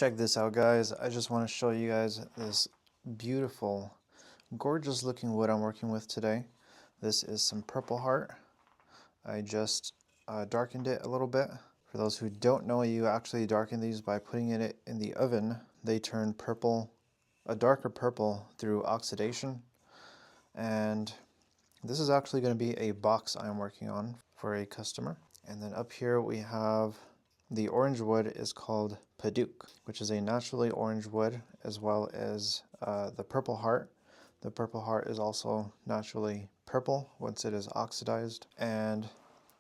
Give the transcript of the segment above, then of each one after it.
Check this out, guys. I just want to show you guys this beautiful, gorgeous looking wood I'm working with today. This is some purple heart. I just darkened it a little bit. For those who don't know, you actually darken these by putting it in the oven. They turn purple, a darker purple through oxidation. And this is actually going to be a box I'm working on for a customer. And then up here we have the orange wood is called Padauk, which is a naturally orange wood, as well as the purple heart. The purple heart is also naturally purple once it is oxidized. And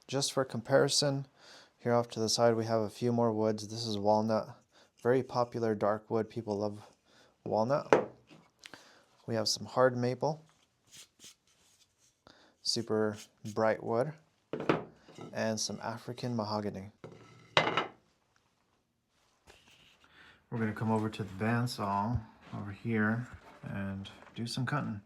just for comparison, here off to the side we have a few more woods. This is walnut, very popular dark wood. People love walnut. We have some hard maple, super bright wood, and some African mahogany. We're going to come over to the bandsaw over here and do some cutting.